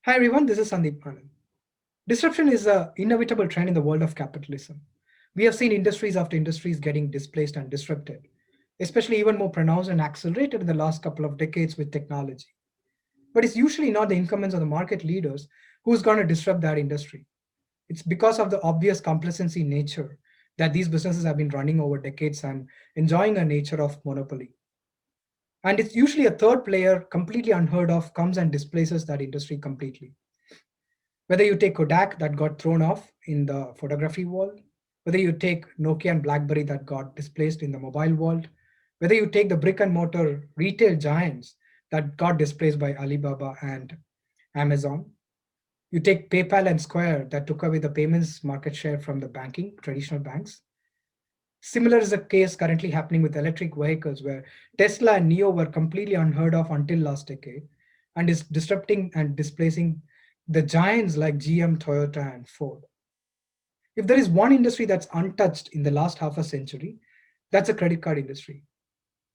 Hi everyone, this is Sandeep Anand. Disruption is an inevitable trend in the world of capitalism. We have seen industries after industries getting displaced and disrupted, especially even more pronounced and accelerated in the last couple of decades with technology. But it's usually not the incumbents or the market leaders who's going to disrupt that industry. It's because of the obvious complacency nature that these businesses have been running over decades and enjoying a nature of monopoly. And it's usually a third player, completely unheard of, comes and displaces that industry completely. Whether you take Kodak that got thrown off in the photography world, whether you take Nokia and BlackBerry that got displaced in the mobile world, whether you take the brick and mortar retail giants that got displaced by Alibaba and Amazon, you take PayPal and Square that took away the payments market share from the banking, traditional banks. Similar is the case currently happening with electric vehicles, where Tesla and NIO were completely unheard of until last decade and is disrupting and displacing the giants like GM, Toyota, and Ford. If there is one industry that's untouched in the last half a century, that's a credit card industry.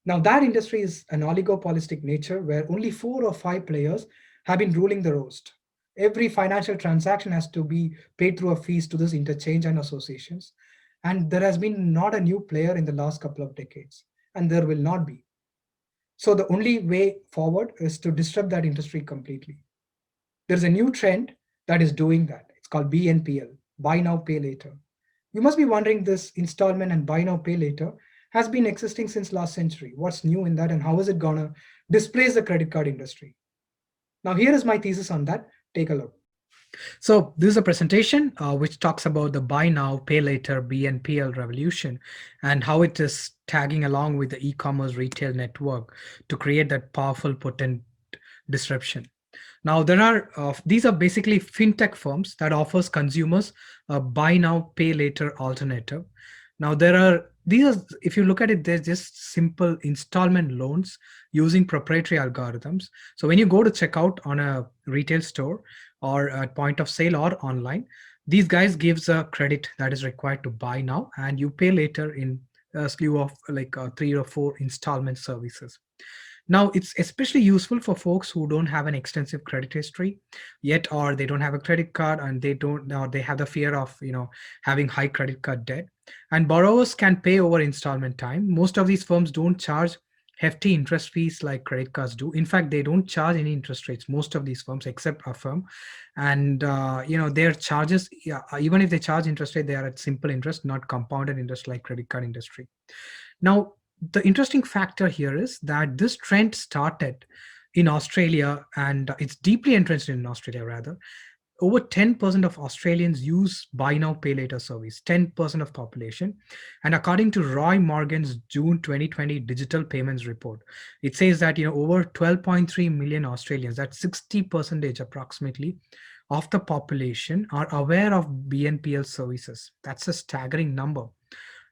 Now, that industry is an oligopolistic nature where only four or five players have been ruling the roast. Every financial transaction has to be paid through a fees to this interchange and associations. And there has been not a new player in the last couple of decades, and there will not be. So, the only way forward is to disrupt that industry completely. There's a new trend that is doing that. It's called BNPL, buy now, pay later. You must be wondering, this installment and buy now, pay later has been existing since last century. What's new in that and how is it gonna displace the credit card industry? Now, here is my thesis on that. Take a look. So this is a presentation which talks about the buy now, pay later BNPL revolution and how it is tagging along with the e-commerce retail network to create that powerful, potent disruption. Now, there are these are basically fintech firms that offers consumers a buy now, pay later alternative. Now, there are these are if you look at it, they're just simple installment loans using proprietary algorithms. So when you go to checkout on a retail store or at point of sale or online, these guys gives a credit that is required to buy now, and you pay later in a slew of like three or four installment services. Now, it's especially useful for folks who don't have an extensive credit history yet, or they don't have a credit card and they don't, or they have the fear of, having high credit card debt. And borrowers can pay over installment time. Most of these firms don't charge hefty interest fees like credit cards do. In fact, they don't charge any interest rates, most of these firms, except Affirm. And, their charges, yeah, even if they charge interest rate, they are at simple interest, not compounded interest like credit card industry. Now, the interesting factor here is that this trend started in Australia, and it's deeply entrenched in Australia rather. Over 10% of Australians use buy now pay later service, 10% of population. And according to Roy Morgan's June 2020 digital payments report, it says that over 12.3 million Australians, that's 60 percentage approximately of the population, are aware of BNPL services. That's a staggering number.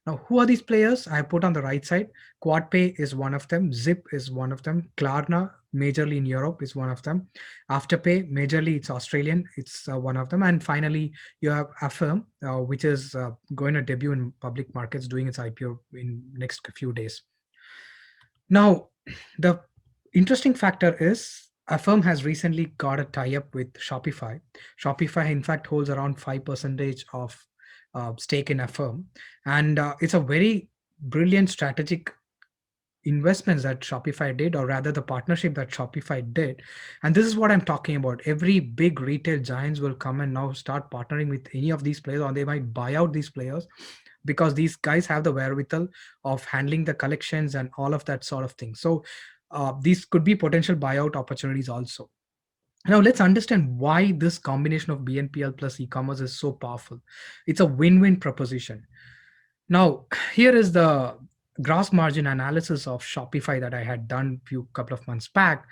Now, who are these players? I put on the right side. QuadPay is one of them. Zip is one of them. Klarna, majorly in Europe, is one of them. Afterpay, majorly it's Australian. It's one of them. And finally, you have Affirm, which is going to debut in public markets, doing its IPO in next few days. Now, the interesting factor is Affirm has recently got a tie-up with Shopify. Shopify, in fact, holds around 5% of stake in Affirm, and it's a very brilliant strategic investments that Shopify did, or rather the partnership that Shopify did. And this is what I'm talking about. Every big retail giants will come and now start partnering with any of these players, or they might buy out these players because these guys have the wherewithal of handling the collections and all of that sort of thing. So these could be potential buyout opportunities also. Now let's understand why this combination of BNPL plus e-commerce is so powerful. It's a win-win proposition. Now, here is the gross margin analysis of Shopify that I had done few couple of months back.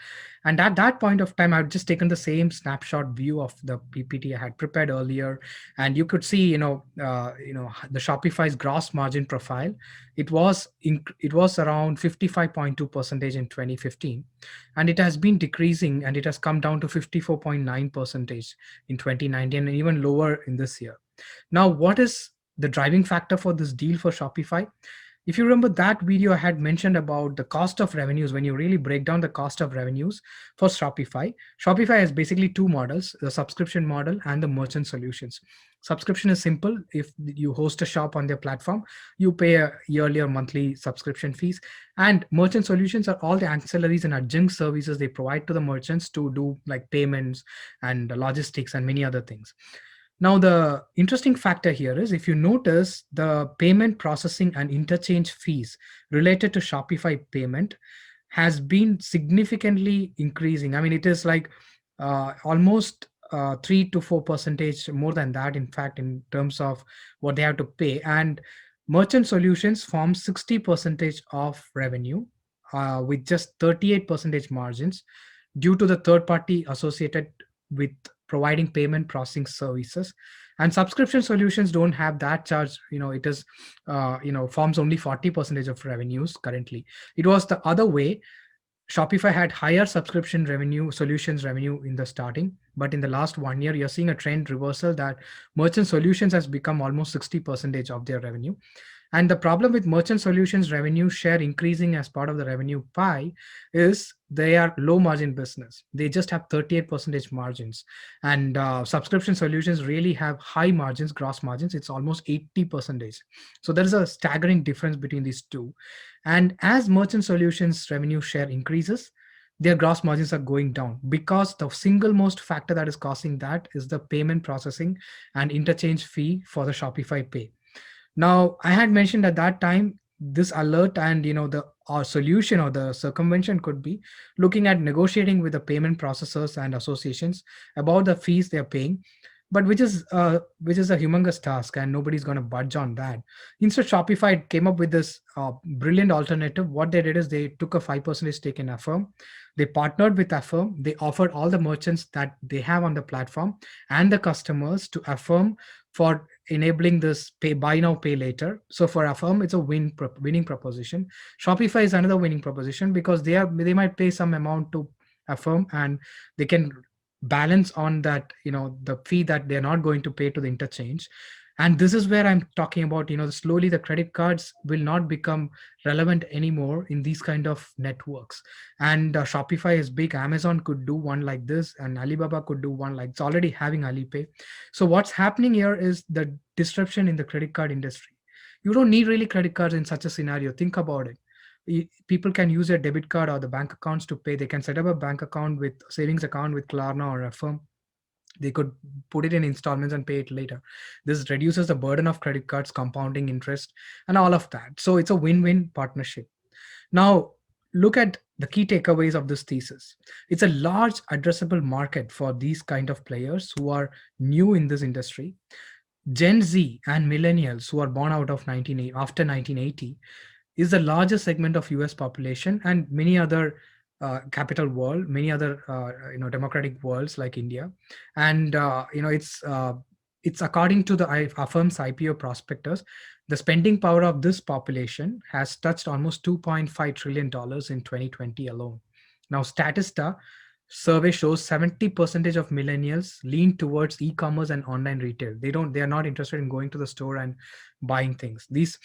And at that point of time, I've just taken the same snapshot view of the PPT I had prepared earlier. And you could see, the Shopify's gross margin profile. It was around 55.2 percentage in 2015. And it has been decreasing, and it has come down to 54.9 percentage in 2019, and even lower in this year. Now, what is the driving factor for this deal for Shopify? If you remember that video, I had mentioned about the cost of revenues. When you really break down the cost of revenues for Shopify, Shopify has basically two models: the subscription model and the merchant solutions. Subscription is simple. If you host a shop on their platform, you pay a yearly or monthly subscription fees. And merchant solutions are all the ancillaries and adjunct services they provide to the merchants to do like payments and logistics and many other things. Now, the interesting factor here is if you notice the payment processing and interchange fees related to Shopify payment has been significantly increasing. I mean, it is like almost 3 to 4% more than that, in fact, in terms of what they have to pay. And merchant solutions form 60% of revenue with just 38% margins due to the third party associated with providing payment processing services. And subscription solutions don't have that charge. It is forms only 40% of revenues currently. It was the other way. Shopify had higher subscription revenue, solutions revenue in the starting, but in the last 1 year, you're seeing a trend reversal that merchant solutions has become almost 60% of their revenue. And the problem with merchant solutions revenue share increasing as part of the revenue pie is they are low margin business. They just have 38% margins. And subscription solutions really have high margins, gross margins. It's almost 80%. So there is a staggering difference between these two. And as merchant solutions revenue share increases, their gross margins are going down because the single most factor that is causing that is the payment processing and interchange fee for the Shopify Pay. Now, I had mentioned at that time this alert, and the our solution or the circumvention could be looking at negotiating with the payment processors and associations about the fees they are paying, but which is a humongous task, and nobody's going to budge on that. Instead, Shopify came up with this brilliant alternative. What they did is they took a 5% stake in Affirm. They partnered with Affirm. They offered all the merchants that they have on the platform and the customers to Affirm for enabling this pay buy now pay later. So for Affirm, it's a winning proposition. Shopify is another winning proposition because they might pay some amount to Affirm, and they can balance on that, the fee that they're not going to pay to the interchange. And this is where I'm talking about, slowly the credit cards will not become relevant anymore in these kind of networks. And Shopify is big. Amazon could do one like this, and Alibaba could do one like it's already having Alipay. So what's happening here is the disruption in the credit card industry. You don't need really credit cards in such a scenario. Think about it. People can use their debit card or the bank accounts to pay. They can set up a bank account with savings account with Klarna or Affirm. They could put it in installments and pay it later. This reduces the burden of credit cards, compounding interest, and all of that. So it's a win-win partnership. Now, look at the key takeaways of this thesis. It's a large addressable market for these kind of players who are new in this industry. Gen Z and millennials who are born out of after 1980 is the largest segment of US population, and many other capital world, many other democratic worlds like India. And it's according to the Affirm's IPO prospectus, the spending power of this population has touched almost $2.5 trillion in 2020 alone. Now, Statista survey shows 70% of millennials lean towards e-commerce and online retail. They are not interested in going to the store and buying things. These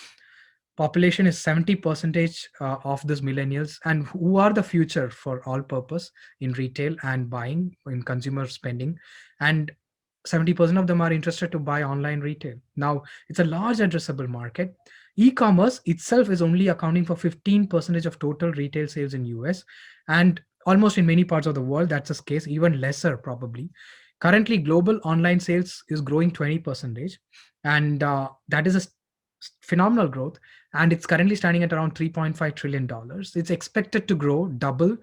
population is 70% of these millennials, and who are the future for all purpose in retail and buying in consumer spending. And 70% of them are interested to buy online retail. Now, it's a large addressable market. E-commerce itself is only accounting for 15% of total retail sales in US, and almost in many parts of the world that's the case, even lesser probably. Currently, global online sales is growing 20%, and that is a phenomenal growth, and it's currently standing at around $3.5 trillion. It's expected to grow double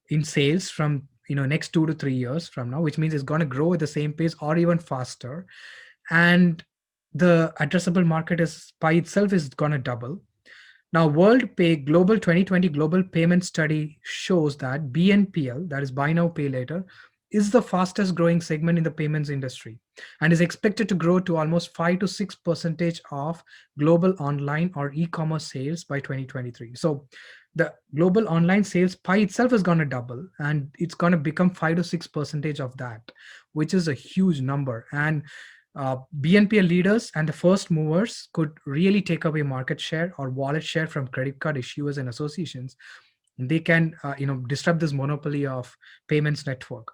in sales from next 2 to 3 years from now, which means it's going to grow at the same pace or even faster. And the addressable market is by itself is going to double. Now, World Pay Global 2020 Global Payment Study shows that BNPL, that is buy now pay later, is the fastest growing segment in the payments industry and is expected to grow to almost 5 to 6% of global online or e-commerce sales by 2023. So the global online sales pie itself is going to double, and it's going to become 5 to 6% of that, which is a huge number. And BNPL leaders and the first movers could really take away market share or wallet share from credit card issuers and associations. They can, disrupt this monopoly of payments network.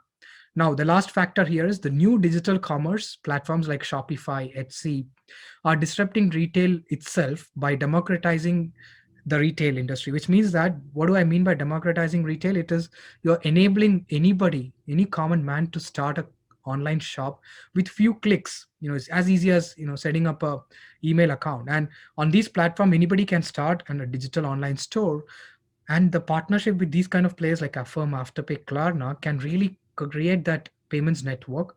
Now, the last factor here is the new digital commerce platforms like Shopify, Etsy are disrupting retail itself by democratizing the retail industry, which means that, what do I mean by democratizing retail? It is you're enabling anybody, any common man, to start a online shop with few clicks. It's as easy as setting up a email account, and on these platform anybody can start a digital online store. And the partnership with these kind of players like Affirm, Afterpay, Klarna can really create that payments network.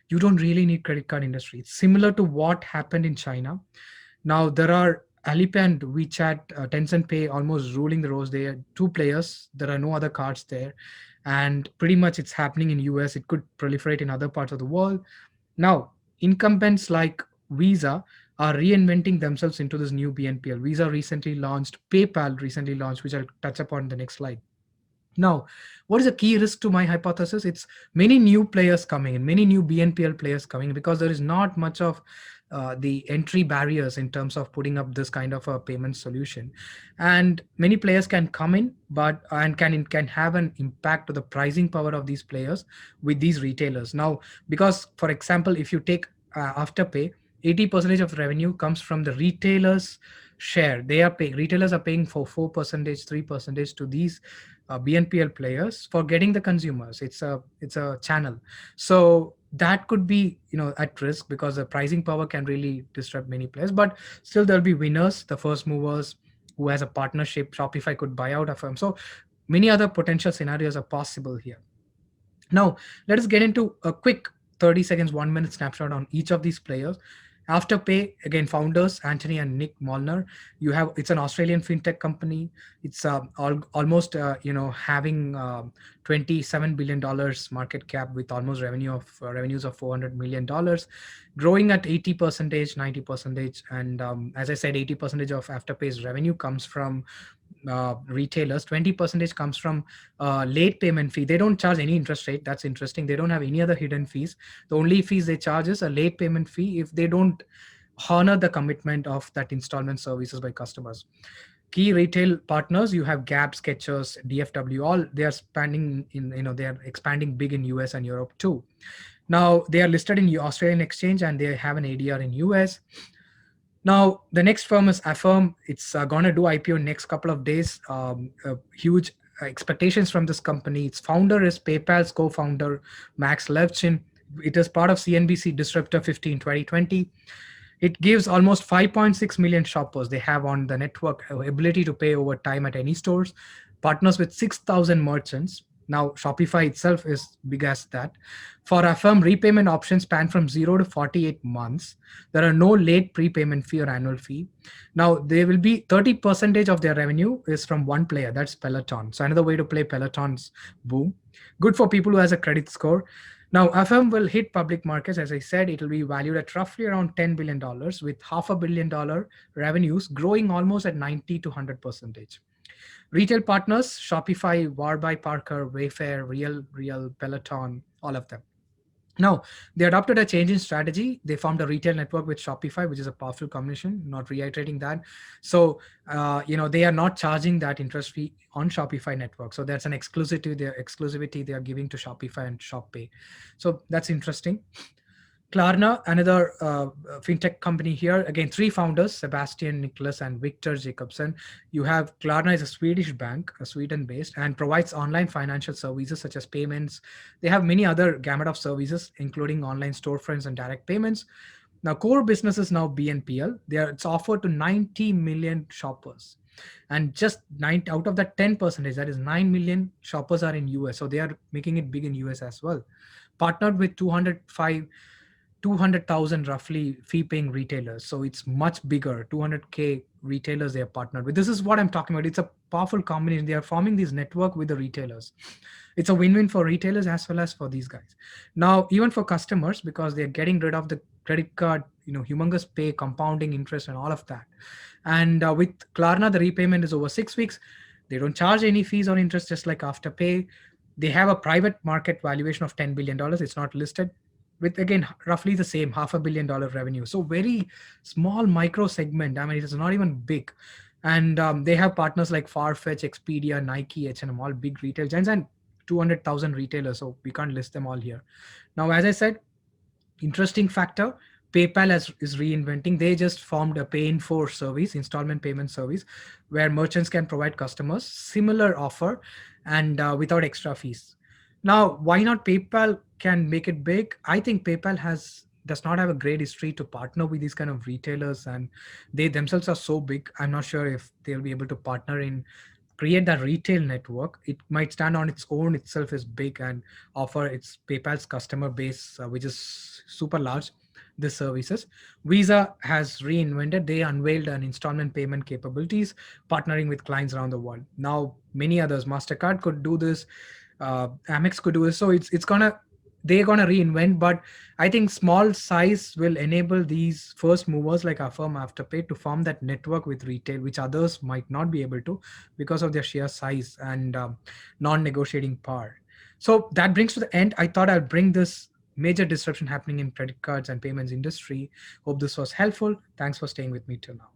You don't really need credit card industry. It's similar to what happened in China. Now there are Alipay and WeChat, Tencent Pay almost ruling the roast. They are two players. There are no other cards there, and pretty much it's happening in US. It could proliferate in other parts of the world. Now incumbents like Visa are reinventing themselves into this new BNPL. Visa recently launched, PayPal recently launched, which I'll touch upon in the next slide. Now, what is a key risk to my hypothesis? It's many new players coming in, many new BNPL players coming in, because there is not much of the entry barriers in terms of putting up this kind of a payment solution, and many players can come in, but and can have an impact to the pricing power of these players with these retailers. Now, because for example, if you take Afterpay, 80% of revenue comes from the retailers share. They are paying, retailers are paying for 4%, 3% to these BNPL players for getting the consumers. It's a channel, so that could be at risk because the pricing power can really disrupt many players. But still, there'll be winners, the first movers who has a partnership. Shopify could buy out a firm. So many other potential scenarios are possible here. Now, let us get into a quick 30 seconds, 1 minute snapshot on each of these players. Afterpay, again, founders Anthony and Nick Molnar. It's an Australian fintech company. It's almost having $27 billion market cap with almost revenues of $400 million, growing at 80%, 90%, and as I said, 80% of Afterpay's revenue comes from retailers. 20% comes from late payment fee. They don't charge any interest rate. That's interesting. They don't have any other hidden fees. The only fees they charge is a late payment fee if they don't honor the commitment of that installment services by customers. Key retail partners, you have Gap, Skechers, DFW. All they are expanding they are expanding big in US and Europe too. Now they are listed in Australian exchange and they have an ADR in US. Now, the next firm is Affirm. It's going to do IPO next couple of days. Huge expectations from this company. Its founder is PayPal's co-founder, Max Levchin. It is part of CNBC Disruptor 50 in 2020. It gives almost 5.6 million shoppers they have on the network ability to pay over time at any stores, partners with 6,000 merchants. Now, Shopify itself is big as that. For Affirm, repayment options span from 0 to 48 months. There are no late prepayment fee or annual fee. Now, they will be 30% of their revenue is from one player, that's Peloton. So another way to play Peloton's boom. Good for people who has a credit score. Now, Affirm will hit public markets. As I said, it will be valued at roughly around $10 billion with $500 million revenues growing almost at 90 to 100%. Retail partners, Shopify, Warby Parker, Wayfair, Real, Peloton, all of them. Now, they adopted a change in strategy. They formed a retail network with Shopify, which is a powerful combination, not reiterating that. So, they are not charging that interest fee on Shopify network. So that's an exclusivity they are giving to Shopify and ShopPay. So that's interesting. Klarna, another fintech company here. Again, three founders, Sebastian, Nicholas, and Victor Jacobson. You have Klarna is a Swedish bank, Sweden-based, and provides online financial services such as payments. They have many other gamut of services, including online storefronts and direct payments. Now, core business is now BNPL. It's offered to 90 million shoppers. And just 9 out of that 10%, that is 9 million shoppers are in US. So they are making it big in US as well. Partnered with 200,000 roughly fee paying retailers. So it's much bigger, 200K retailers they are partnered with. This is what I'm talking about. It's a powerful combination. They are forming this network with the retailers. It's a win-win for retailers as well as for these guys. Now, even for customers, because they're getting rid of the credit card, humongous pay, compounding interest and all of that. And with Klarna, the repayment is over 6 weeks. They don't charge any fees or interest, just like Afterpay. They have a private market valuation of $10 billion. It's not listed. with again roughly the same $500 million revenue. So very small micro segment. I mean, it is not even big. And they have partners like Farfetch, Expedia, Nike, H&M, all big retail giants, and 200,000 retailers. So we can't list them all here. Now, as I said, interesting factor, PayPal is reinventing. They just formed a pay in 4 service, installment payment service, where merchants can provide customers similar offer and without extra fees. Now, why not PayPal can make it big? I think PayPal has does not have a great history to partner with these kind of retailers, and they themselves are so big. I'm not sure if they'll be able to partner in create that retail network. It might stand on its own itself is big and offer its PayPal's customer base, which is super large, the services. Visa has reinvented. They unveiled an installment payment capabilities, partnering with clients around the world. Now, many others, Mastercard could do this, Amex could do this. So it's gonna they're gonna reinvent. But I think small size will enable these first movers like Affirm, Afterpay to form that network with retail, which others might not be able to because of their sheer size and non-negotiating power. So that brings to the end. I thought I'd bring this major disruption happening in credit cards and payments industry. Hope this was helpful. Thanks for staying with me till now.